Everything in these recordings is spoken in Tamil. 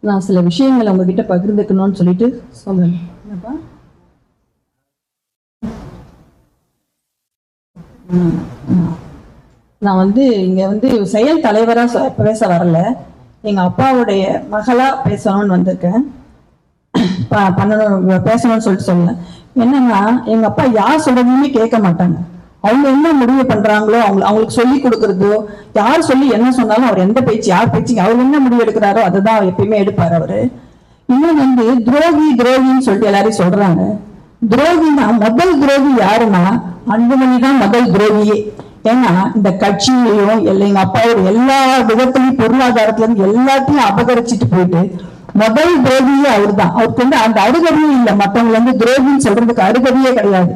நான் சில விஷயங்களை உங்ககிட்ட பகிர்ந்துக்கணும்னு சொல்லிட்டு சொல்றேன். என்னப்பா? நான் இங்க செயல் தலைவரா பேச வரல, எங்க அப்பாவுடைய மகளா பேசணும்னு வந்திருக்கேன். பேசணும்னு சொல்லிட்டு சொல்லல. என்னன்னா, எங்க அப்பா யார் சொல்றதுமே கேட்க மாட்டாங்க. அவங்க என்ன முடிவு பண்றாங்களோ அவங்களுக்கு சொல்லி கொடுக்கறதோ, யார் சொல்லி என்ன சொன்னாலும் அவர் எந்த பேச்சு யார் பேச்சு அவர் என்ன முடிவு எடுக்கிறாரோ அதை தான் எப்பயுமே எடுப்பாரு அவரு. இன்னும் துரோகி துரோகின்னு சொல்லிட்டு எல்லாரையும் சொல்றாங்க. துரோகினா முதல் துரோகி யாருன்னா அன்புமணி தான் முதல் துரோகியே. ஏன்னா இந்த கட்சியிலையும் எங்க அப்பாவோட எல்லா விதத்திலையும் பொருளாதாரத்துல இருந்து எல்லாத்தையும் அபகரிச்சுட்டு போயிட்டு முதல் துரோகியே அவர் தான். அவருக்கு அந்த அருகதையே இல்லை, மற்றவங்க துரோகின்னு சொல்றதுக்கு அருகதையே கிடையாது.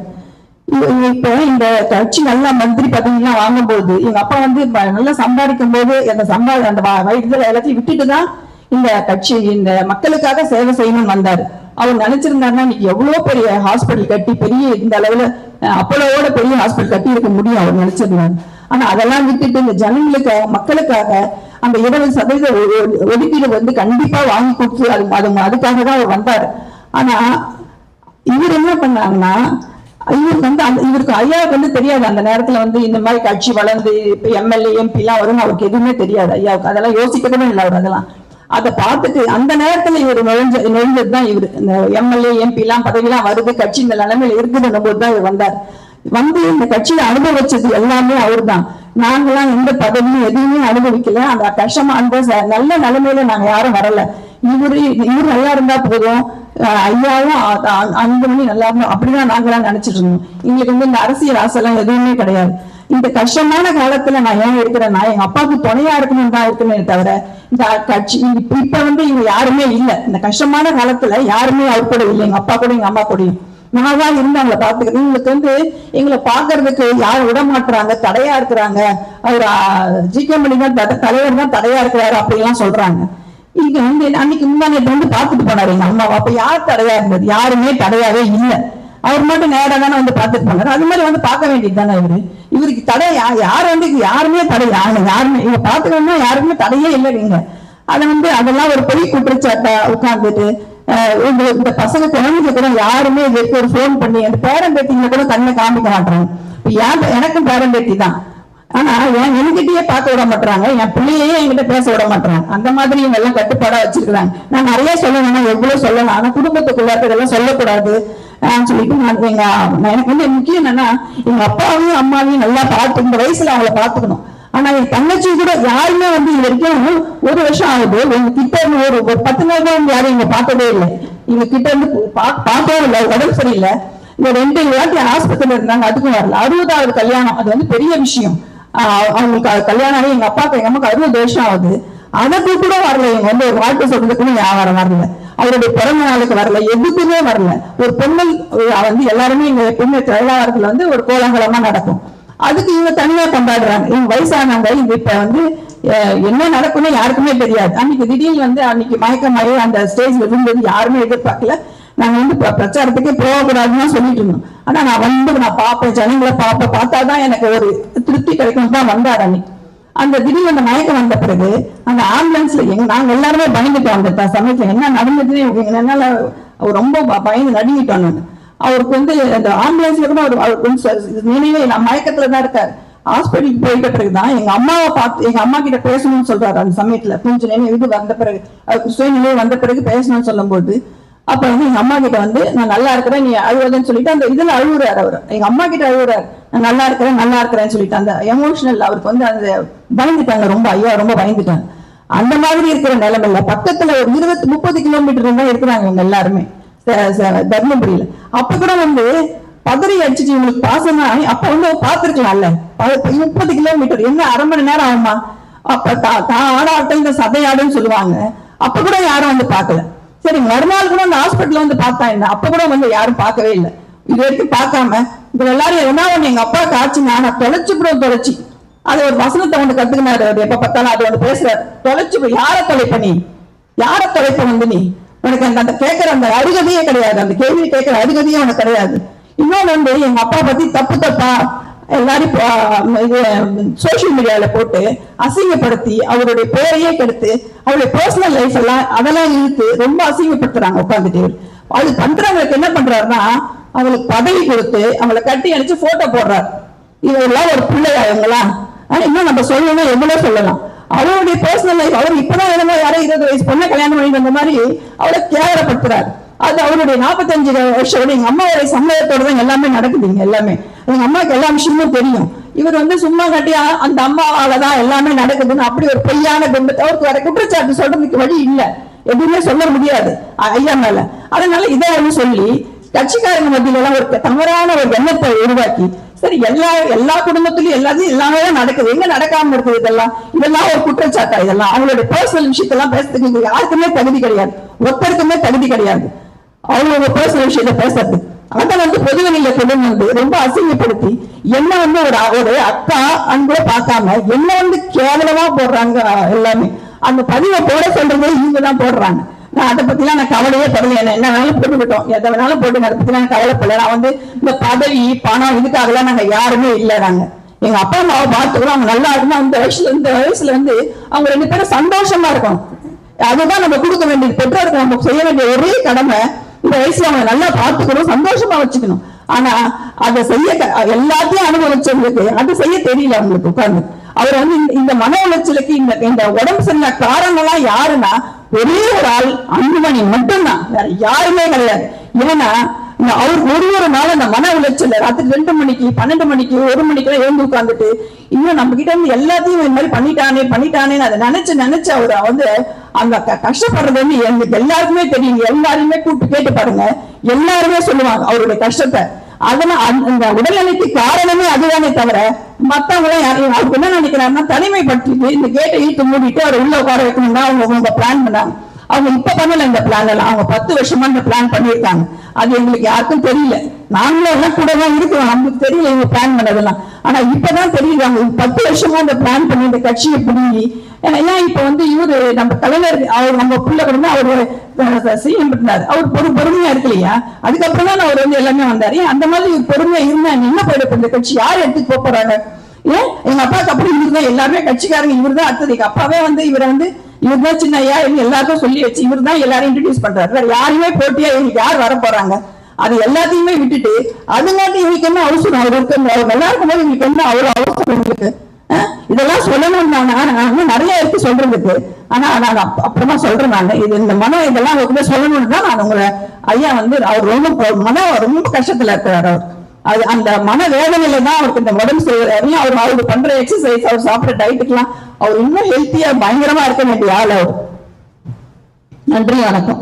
இப்ப இந்த கட்சி நல்லா மந்திரி பதவி எல்லாம் வாங்கும்போது எங்க அப்பா நல்லா சம்பாதிக்கும் போது அந்த வயதுல எல்லாத்தையும் விட்டுட்டுதான் இந்த கட்சி இந்த மக்களுக்காக சேவை செய்யணும்னு வந்தாரு. அவர் நினைச்சிருந்தாருன்னா இன்னைக்கு எவ்வளவு பெரிய ஹாஸ்பிட்டல் கட்டி பெரிய இந்த அளவுல அப்போலோட பெரிய ஹாஸ்பிட்டல் கட்டி இருக்க முடியும் அவர் நினைச்சிருந்தாரு. ஆனா அதெல்லாம் விட்டுட்டு இந்த ஜனங்களுக்காக மக்களுக்காக அந்த 20% ஒதுக்கீடு கண்டிப்பா வாங்கி கொடுத்து அதுக்காக தான் அவர் வந்தாரு. ஆனா இவர் என்ன பண்ணாங்கன்னா, இவருக்கு ஐயாவுக்கு தெரியாது அந்த நேரத்துல இந்த மாதிரி கட்சி வளர்ந்து இப்ப எம்எல்ஏ எம்பி எல்லாம் வரும்னு அவருக்கு எதுவுமே தெரியாது. ஐயாவுக்கு அதெல்லாம் யோசிக்கவே இல்லை. அவர் அதெல்லாம் அதை பார்த்துட்டு அந்த நேரத்துல இவர் நுழைஞ்சதுதான் இவர் இந்த எம்எல்ஏ எம்பி எல்லாம் பதவி எல்லாம் வருது, கட்சி இந்த நிலைமையில இருக்குதுன்னும் போதுதான் இவர் வந்தார். இந்த கட்சியில அனுபவிச்சது எல்லாமே அவர் தான். நாங்கெல்லாம் எந்த பதவியும் எதுவுமே அனுபவிக்கல. அந்த கஷ்டமா அந்த நல்ல நிலைமையில நாங்க யாரும் வரல. இவர் நல்லா இருந்தா போதும், ஐயாவும் அன்புமணி நல்லா இருந்தோம் அப்படிதான் நாங்கெல்லாம் நினைச்சிட்டு இருந்தோம். எங்களுக்கு இந்த அரசியல் ஆசைலாம் எதுவுமே கிடையாது. இந்த கஷ்டமான காலத்துல நான் ஏன் இருக்கிறேன்னா எங்க அப்பாவுக்கு துணையா இருக்கணும் தான் இருக்குமே தவிர இந்த கட்சி இப்ப இவங்க யாருமே இல்லை. இந்த கஷ்டமான காலத்துல யாருமே அவர் கூட இல்லை, எங்க அப்பா கூட எங்க அம்மா கூடயும் நான் தான் இருந்து அவங்களை பாத்துக்கிறேன். எங்களுக்கு எங்களை பாக்குறதுக்கு யாரும் விட மாட்டுறாங்க, தடையா இருக்கிறாங்க. அவர் ஜி.கே. மணி தான் தலைவர் தான் தடையா இருக்கிறாரு அப்படிலாம் சொல்றாங்க. இங்க அன்னைக்கு முன்னாடி பாத்துட்டு போனாரு எங்க அம்மாவை. அப்ப யார் தடையா இருந்தது? யாருமே தடையாவே இல்லை. அவர் மட்டும் நேரா தானே பாத்துட்டு போனாரு. அது மாதிரி பார்க்க வேண்டியது தானே இவருக்கு தடை யார் யாருமே தடை யாருமே இவங்க பாத்துக்கணும்னா யாருக்குமே தடையே இல்லை. நீங்க அதை அதெல்லாம் ஒரு பெரிய குற்றச்சாட்டை உட்கார்ந்துட்டு இந்த பசங்க குழந்தைங்க கூட யாருமே இதுக்கு ஒரு போன் பண்ணி அந்த பேரன் பேட்டிங்களை கூட கண்ணை காமிக்க மாட்டாங்க. எனக்கும் பேரன் பேட்டி தான். ஆனா என்கிட்டயே பார்க்க விட மாட்டாங்க, என் பிள்ளையே என்கிட்ட பேச விட மாட்டாங்க. அந்த மாதிரி இவங்க எல்லாம் கட்டுப்பாடா வச்சிருக்காங்க. நான் நிறைய சொல்லணும்னா எவ்வளவு சொல்லலாம், ஆனா குடும்பத்துக்குள்ள இதெல்லாம் சொல்லக்கூடாது சொல்லிட்டு எனக்கு முக்கியம் என்னன்னா எங்க அப்பாவையும் அம்மாவையும் நல்லா பார்த்து இந்த வயசுல அவங்கள பாத்துக்கணும். ஆனா என் தங்கச்சி கூட யாருமே இது வரைக்கும் 1 வருஷம் ஆகுது எங்க கிட்ட இருந்து ஒரு 10 நாள் தான் யாரும் இங்க பார்த்ததே இல்லை. இவங்க கிட்ட இருந்து பார்த்தோம் இல்லை, உடம்பு சரியில்லை. இந்த 2 வாட்டி ஆஸ்பத்திரியில இருந்தாங்க, அதுக்கும் வரல. 60வது கல்யாணம், அது பெரிய விஷயம். அவங்களுக்கு கல்யாணம் எங்க அப்பாவுக்கு எங்க அம்மாக்கு 60 வருஷம் ஆகுது. அதுக்கு கூட வரல. இவங்க ஒரு வாழ்க்கை சொல்றதுக்குன்னு வியாபாரம் வரல, அவருடைய பிறந்த நாளுக்கு வரல, எதுக்குமே வரல. ஒரு பொங்கல் எல்லாருமே இங்க எப்பவுமே திருவிழாவரத்துல ஒரு கோலாகலமா நடக்கும். அதுக்கு இவங்க தனியா கொண்டாடுறாங்க. இவங்க வயசானவங்க இவங்க இப்ப என்ன நடக்கும்னு யாருக்குமே தெரியாது. அன்னைக்கு திடீர்னு அன்னைக்கு மயக்கமாயி அந்த ஸ்டேஜ்ல இருந்தது யாருமே எதிர்பார்க்கல. நாங்க பிரச்சாரத்துக்கே போகக்கூடாதுன்னு சொல்லிட்டு இருந்தோம். ஆனா நான் பார்ப்பேன், ஜனங்களை பார்த்தாதான் எனக்கு ஒரு திருப்தி கிடைக்கும் தான் வந்தார் அன்னைக்கு. அந்த திடீர்னு அந்த மயக்கம் வந்த பிறகு அந்த ஆம்புலன்ஸ்ல நாங்க எல்லாருமே பயந்துட்டோம். அந்த சமயத்துல என்ன நடந்ததுன்னு என்னால ரொம்ப பயந்து நடுங்கிட்டோம். அவருக்கு அந்த ஆம்புலன்ஸ்ல கூட அவருக்கு நினைவே மயக்கத்துலதான் இருக்காரு. ஹாஸ்பிட்டலுக்கு போயிட்ட பிறகுதான் எங்க அம்மாவை பார்த்து எங்க அம்மா கிட்ட பேசணும்னு சொல்றாரு. அந்த சமயத்துல கொஞ்சம் நினைவு வந்த பிறகு அவருக்கு சுயநிலை வந்த பிறகு பேசணும்னு சொல்லும் போது அப்ப எங்க அம்மா கிட்ட நான் நல்லா இருக்கிறேன் நீ அழுவதுன்னு சொல்லிட்டு அந்த இதுல அழுகுறாரு. அவர் எங்க அம்மா கிட்ட அழுகுறாரு, நான் நல்லா இருக்கிறேன்னு சொல்லிட்டு அந்த எமோஷனல் அவருக்கு அந்த பயந்துட்டாங்க ரொம்ப. ஐயா ரொம்ப பயந்துட்டாங்க. அந்த மாதிரி இருக்கிற நிலைமையில பக்கத்துல ஒரு 20-30 கிலோமீட்டர் தான் இருக்கிறாங்க இவங்க எல்லாருமே தர்மபுரியில. அப்ப கூட பதறி அடிச்சுட்டு இவங்களுக்கு பாசமா அப்ப பாத்துருக்கலாம்ல. 30 கிலோமீட்டர் என்ன 1/2 மணி நேரம் ஆகுமா? அப்ப ஆடாட்டம் இந்த சதையாடுன்னு சொல்லுவாங்க. அப்ப கூட யாரும் பாக்கல. சரி, மறுநாள் கூட அந்த ஹாஸ்பிட்டல் பார்த்தா என்ன, அப்ப கூட யாரும் பார்க்கவே இல்லை. இது வரைக்கும் பார்க்காம இப்ப எல்லாரும் என்ன எங்க அப்பா காய்ச்சினா நான் தொலைச்சு அது ஒரு வசனத்தை கத்துக்கினாரு. அவர் எப்ப பார்த்தாலும் அது பேசுறாரு. தொலைச்சு யாரை தொலைப்ப நீ, யாரை தொலைப்ப நீ, உனக்கு அந்த கேட்கிற அந்த அருகதையே கிடையாது, அந்த கேள்வி கேட்கிற அருகதையே உனக்கு கிடையாது. இன்னொன்னு எங்க அப்பா பத்தி தப்பா எல்லாரும் இது சோசியல் மீடியால போட்டு அசிங்கப்படுத்தி அவருடைய பேரையே கெடுத்து அவருடைய பர்சனல் லைஃப் எல்லாம் அதெல்லாம் இழுத்து ரொம்ப அசிங்கப்படுத்துறாங்க உட்காந்துட்டு. அது பண்றவங்களுக்கு என்ன பண்றாருன்னா அவங்களுக்கு பதவி கொடுத்து அவங்களை கட்டி அடிச்சு போட்டோ போடுறாரு. இதெல்லாம் ஒரு பிள்ளையா இவங்களா? இன்னும் நம்ம சொல்லணும், எவ்வளவு சொல்லலாம். அவருடைய பர்சனல் லைஃப், அவர் இப்பதான் என்னமோ யாரோ 20 வயசு பொண்ணை கல்யாணம் பண்ணி வந்த மாதிரி அவளை கேவலப்படுத்துறாரு. அது அவருடைய 45 வருஷம் எங்க அம்மாவுடைய சம்மதத்தோட தான் எல்லாமே நடக்குதுங்க. எல்லாமே எங்க அம்மாவுக்கு எல்லா விஷயமும் தெரியும். இவர் சும்மா கட்டி அந்த அம்மாவாலதான் எல்லாமே நடக்குதுன்னு அப்படி ஒரு பொய்யான பிம்பத்தை அவருக்கு வர குற்றச்சாட்டு சொல்றதுக்கு வழி இல்லை, எதுவுமே சொல்ல முடியாது ஐயா மேல. அதனால இதை சொல்லி கட்சிக்காரங்க மத்தியில எல்லாம் ஒரு தவறான ஒரு எண்ணத்தை உருவாக்கி, சரி எல்லா குடும்பத்திலும் எல்லாத்தையும் எல்லாமே தான் நடக்குது, எங்க நடக்காம இருக்குது, இதெல்லாம் ஒரு குற்றச்சாட்டா? இதெல்லாம் அவங்களுடைய பர்சனல் விஷயத்தெல்லாம் பேசுறதுக்கு யாருக்குமே தகுதி கிடையாது, ஒருத்தருக்குமே தகுதி கிடையாது அவங்களோட பர்சனல் விஷயத்த பேசுறது. அதை பொதுவெளியில கொண்டு ரொம்ப அசிங்கப்படுத்தி என்ன ஒரு அக்கா அன்பு பார்க்காம என்ன கேவலமா போடுறாங்க எல்லாமே. அந்த பதிவை போட சொல்றது இவங்க தான் போடுறாங்க. நான் அதை பத்திலாம் நான் கவலையே படல, என்ன வேணாலும் போட்டுக்கிட்டோம், எதை வேணாலும் போட்டு அதை பத்தி நான் கவலைப்படல. நான் இந்த பதவி பணம் இதுக்காகலாம் நாங்க யாருமே இல்லை. நாங்க எங்க அப்பா அம்மாவை பார்த்துக்கிறோம், அவங்க நல்லா இருக்கணும். இந்த வயசுல அவங்க 2 பேரும் சந்தோஷமா இருக்கணும். அதுதான் நம்ம கொடுக்க வேண்டியது, பெற்றோருக்கு நம்ம செய்ய வேண்டிய ஒரே கடமை. இந்த வயசுல அவங்க நல்லா பார்த்துக்கணும், சந்தோஷமா வச்சுக்கணும். ஆனா அதை செய்ய எல்லாத்தையும் அனுபவிச்சவங்களுக்கு அது செய்ய தெரியல அவங்களுக்கு. உட்கார்ந்து அவர் இந்த மன உளைச்சலுக்கு இந்த உடம்பு சரியில்லை காரணம்லாம் யாருன்னா ஒரே ஒரு ஆள் அன்புமணி மட்டும்தான், வேற யாருமே கிடையாது. ஏன்னா அவருக்கு ஒரு நாள் அந்த மன உளைச்சல் ராத்திரி 2 மணிக்கு 12 மணிக்கு 1 மணிக்கு எழுந்து உட்கார்ந்துட்டு இன்னும் நம்ம கிட்ட எல்லாத்தையும் இந்த மாதிரி பண்ணிட்டானேன்னு அதை நினைச்சு அவர் அந்த கஷ்டப்படுறது எனக்கு எல்லாருக்குமே தெரியும். எல்லாருமே கூப்பிட்டு கேட்டு பாருங்க, எல்லாருமே சொல்லுவாங்க அவருடைய கஷ்டத்தை. அதனால அந்த உடல்நிலைக்கு காரணமே அதுதானே தவிர மத்தவங்க யாரையும் அவருக்கு என்ன நினைக்கிறாருன்னா தனிமைப்படுத்திட்டு இந்த கேட்டை இழுத்து மூடிட்டு அவர் உள்ள உட்கார வைக்கணும்னா அவங்க பிளான் பண்ணாங்க. அவங்க இப்ப பண்ணல இந்த பிளான் எல்லாம், அவங்க 10 வருஷமா இந்த பிளான் பண்ணியிருக்காங்க. அது எங்களுக்கு யாருக்கும் தெரியல, நாங்களும் எல்லாம் கூட தான் இருக்கிறோம், நமக்கு தெரியல இவங்க பிளான் பண்ணதெல்லாம். ஆனா இப்பதான் தெரியுது அவங்க 10 வருஷமா இந்த பிளான் பண்ணி இந்த கட்சியை பிடிங்கி. ஏன்னா இப்ப இவரு நம்ம தலைவர் அவர் நம்ம பிள்ளை கூட அவரு சிஎம் இருந்தாரு, அவர் பொறுமையா இருக்கு இல்லையா, அதுக்கப்புறம் தான் அவர் எல்லாமே வந்தாரு. அந்த மாதிரி பொறுமையா இருந்தா என்ன போயிட இந்த கட்சி யார் எடுத்துட்டு போறாங்க? ஏன் எங்க அப்பாவுக்கு அப்புறம் இவரு தான் எல்லாருமே கட்சிக்காரங்க, இவரு தான் அடுத்தது. எங்க அப்பாவே இவர் தான் சின்ன ஐயா எல்லாருக்கும் சொல்லி வச்சு இவர் தான் எல்லாரும் இன்ட்ரடியூஸ் பண்றாரு. வேற யாருமே போட்டியா இவங்களுக்கு யார் வர போறாங்க? அது எல்லாத்தையுமே விட்டுட்டு அதுங்காட்டி இவங்களுக்கு என்ன அவசரம்? அவர் நல்லா இருக்கும் போது இவங்களுக்கு என்ன அவ்வளவு அவசரம் உங்களுக்கு? இதெல்லாம் சொல்லணும் நான் நிறைய இருக்கு சொல்றதுக்கு. ஆனா நான் அப்புறமா சொல்றேன். நான் இந்த மனம் இதெல்லாம் அவர்கிட்ட சொல்லணும்னு தான் நான் உங்களை ஐயா அவர் ரொம்ப கஷ்டத்துல இருக்கிறார். அவர் அது அந்த மன வேதனையில தான் அவருக்கு இந்த உடம்பு செய்யறாரு. அவரு பண்ற எக்ஸசைஸ், அவர் சாப்பிட்ற டயட்டுக்கெல்லாம் அவர் இன்னும் ஹெல்த்தியா பயங்கரமா இருக்க வேண்டிய ஆள் அவர். நன்றி, வணக்கம்.